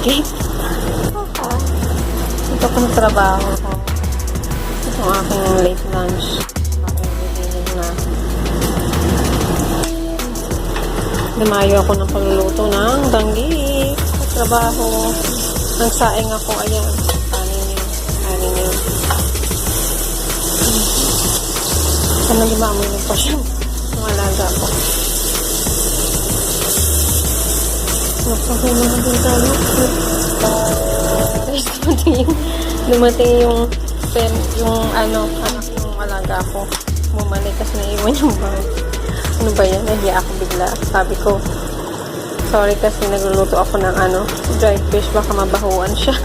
danggit. Ito pang trabaho ko. Ito ang aking late lunch. Everyday na. Dumayo ako ng pagluluto ng danggit. Trabaho. Nagsaing ako. Ayan. Kanin yun. Ano limaamoy ng pasyon? Ang alaga ko. Nakapagay mga din tayo. Dumating yung anak yung alaga ko. Bumalik kasi naiwan yung bag. Ano ba yan? Nahiya ako bigla. Sabi ko, sorry kasi nagluluto ako ng dried fish. Baka mabahuan siya.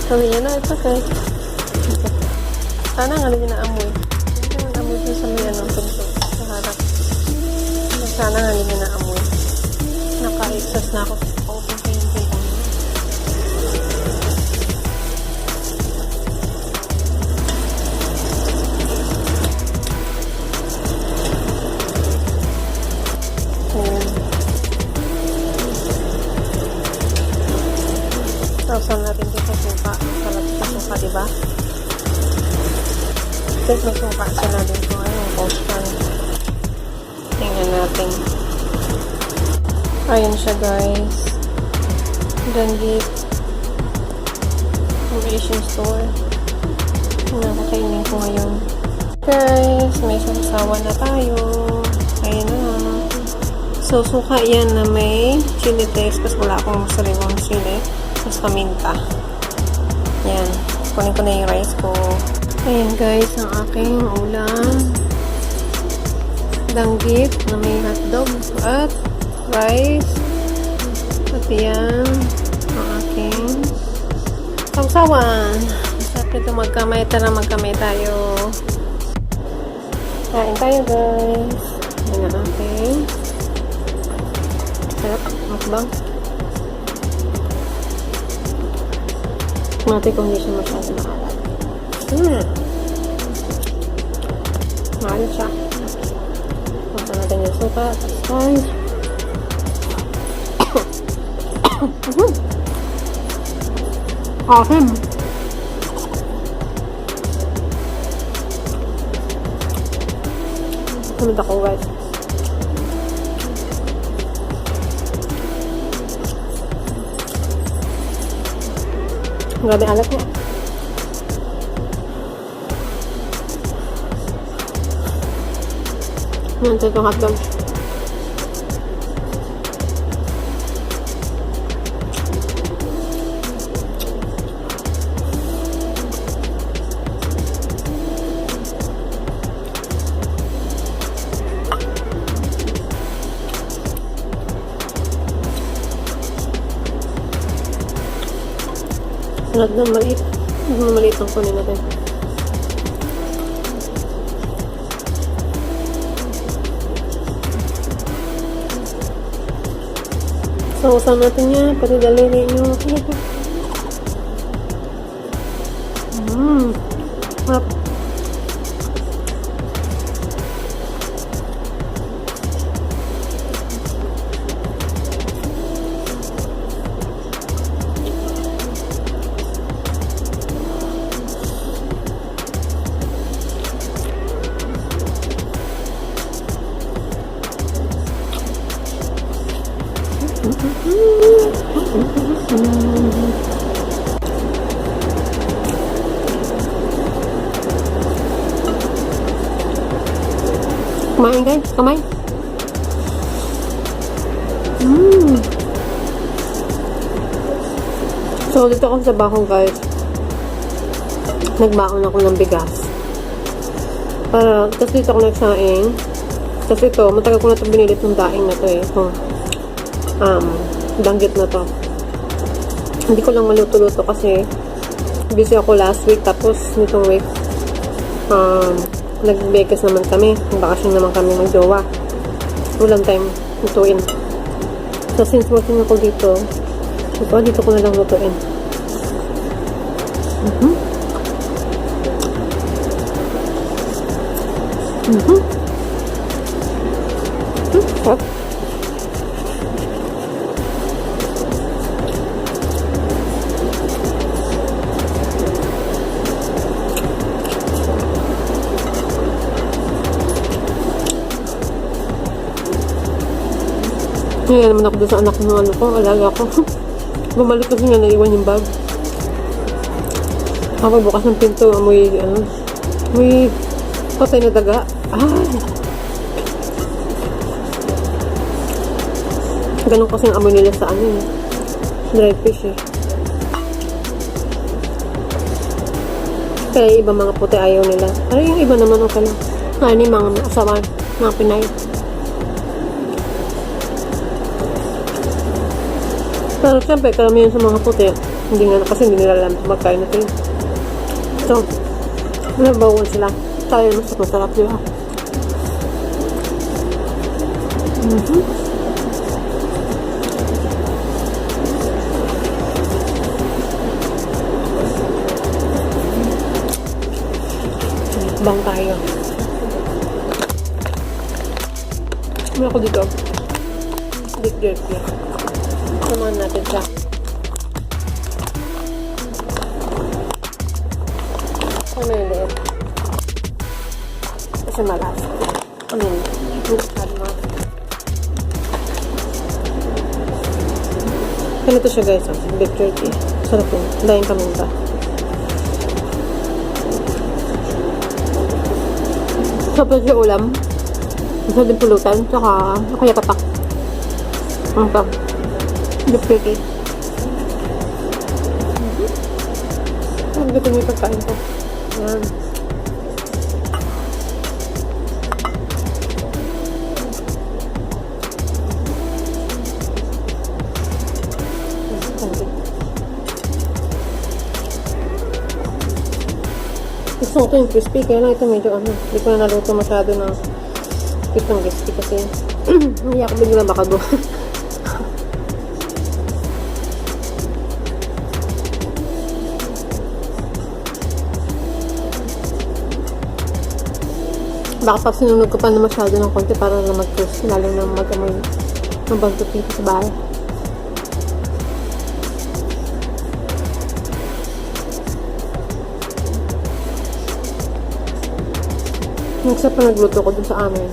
Sabi niya, no, it's okay. Sana nga rin naamoy. Naamoy din sa may pinto. Sa harap. Sana nga rin naamoy. Naka-exhaust na ako. Open pa yung pinto. Sausan natin dito sa suka. Salat sa suka, diba? Kasi may suka sila dito. Ayun, postan. Tingnan natin. Ayun siya, guys. Danggit. Ang Asian store. Nakakainin ko ngayon. Guys, may sasawa na tayo. Ayun na. So, suka yan na may chili taste. Kasi wala akong sariwang chili. Tapos paminta. Yan. Kunin ko na yung rice ko. Ayan guys, ang aking ulam. Danggit na may hotdog at rice. At yan ang aking pagsawan. Masarap nito magkamay. Tara magkamay tayo. Kain tayo guys. Yan ang aking sarap. Mukbang. Mati ko hindi siya masyado maalat. Maalat siya. Punta natin yung suka. Guys. Awesome. Kumita ko guys. Grabe alat niya. Nandito itong hotdog. Salad na maliit. Maliit ang kunin natin. Sausaw natin niya. Pati daliri nyo. Harap. Kumain guys, kumain. So dito ako sa baho guys. Nagbaon ako ng bigas. Tapos dito ako nagsaing. Tapos ito, matagal ko na ito binilit ng daing na ito eh. Danggit na to. Hindi ko lang maluto-luto kasi busy ako last week. Tapos nitong week nag-vegas naman kami. Bakasyon naman kami mag-jowa. Walang time lutuin. So since working ako dito ko na lang lutuin. Kaya naman ako doon sa anak ng ano ko, alaga ko. Bumalik kasi nga naiwan yung bag. Ako bukas ng pinto, amoy patay na daga. Ganun kasi ang amoy nila sa ano eh. Dry fish eh. Kaya iba mga puti ayaw nila. Pero yung iba naman okay lang. Ano yung mga asawa, mga Pinay. Pero syempre, karamihan sa mga puti, hindi nga kasi hindi nila alam magkain natin. So, nabawal sila. Tayo mas masarap nila. Bang tayo. Ano ako dito? Big jerky. Samahan natin siya. Ano yung liit? Kasi malas. Ano yun? Ganito siya guys. Big jerky. Sarap yun. Dahin kamunta. Sobrang siya ulam. Isa din pulutan. Tsaka kaya patak. Ang pa. Big jerky. Ang gusto mo yung pagkain ko. Ayan. Gusto ko ito yung crispy, kaya lang ito medyo ano, hindi ko na naluto masyado na itong crispy kasi hindi ako bigla makago. Baka pag sinunog ko pa na masyado ng konti para na mag-crispy, lalo na mag-amoy ng bantot dito sa bahay. Nagsa pa nagluto ko dun sa amin.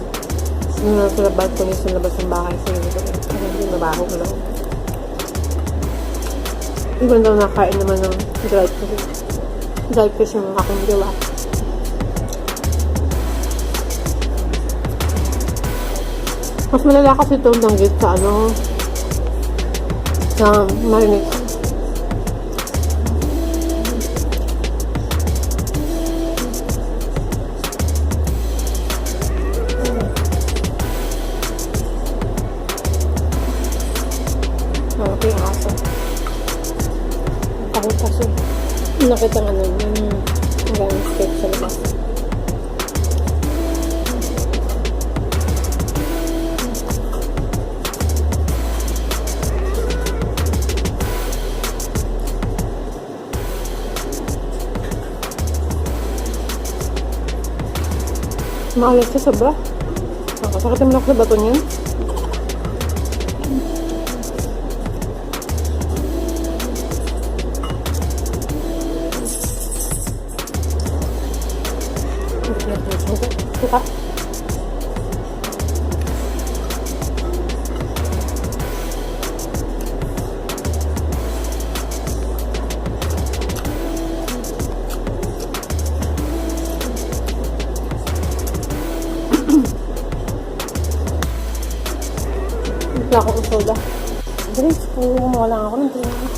Nung nasa labas ko sa labas ng bahay sa luto ko. Kasi hindi mabaho ko lang. Ibang daw nakain naman ng dried fish. Dried fish yung aking gawa. Mas malala kasi itong danggit sa ano, sa marinate. Okay, yung aso. Takot kasi. Nakita nga nun, yung landscape sa labas. Maalas siya sobra. Sakit naman ako sa bato niyan. Suka. Wala akong soda. Drinks, kumuha lang ako ng drinks.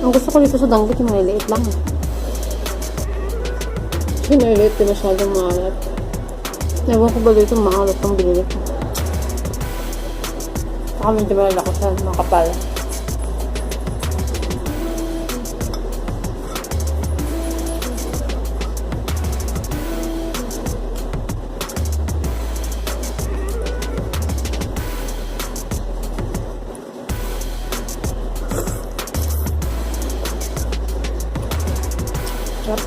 Ang gusto ko dito sa danggit yung maliliit lang. Kasi maliliit din masyadong maalat. Ewan ko ba dito maalat ang binili ko. Saka medyo malala ko siya, makapal. Yep.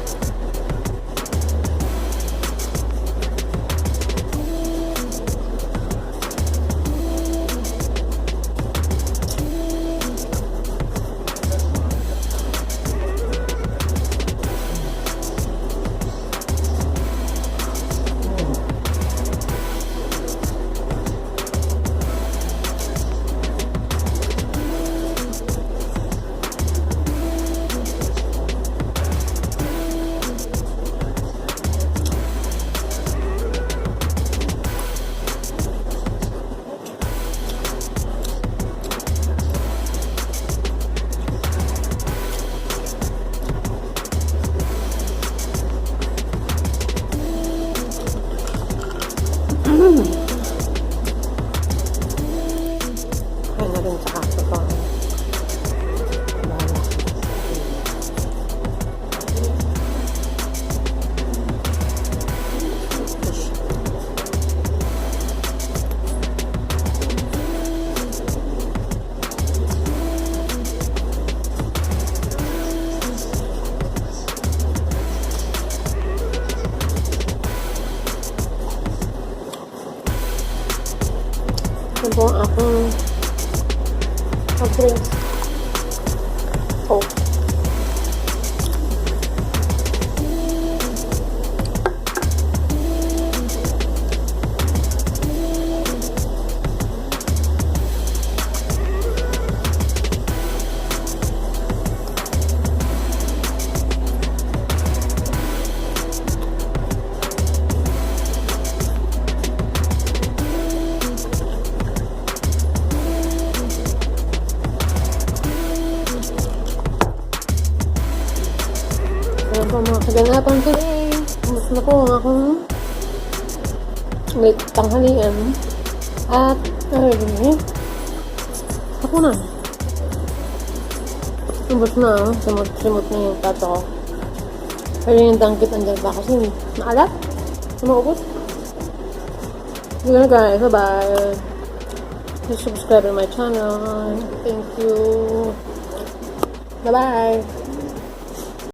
po ang akong drinks. Oh. Ayan po mga kaganapan today. Mas na po ang akong late tanghalian. At, ako na. Ubus na, simot na yung plato ko. Pero yung danggit andyan pa kasi maalat. Sumaubos. Yun guys, bye-bye. Please subscribe to my channel. Thank you. Bye-bye.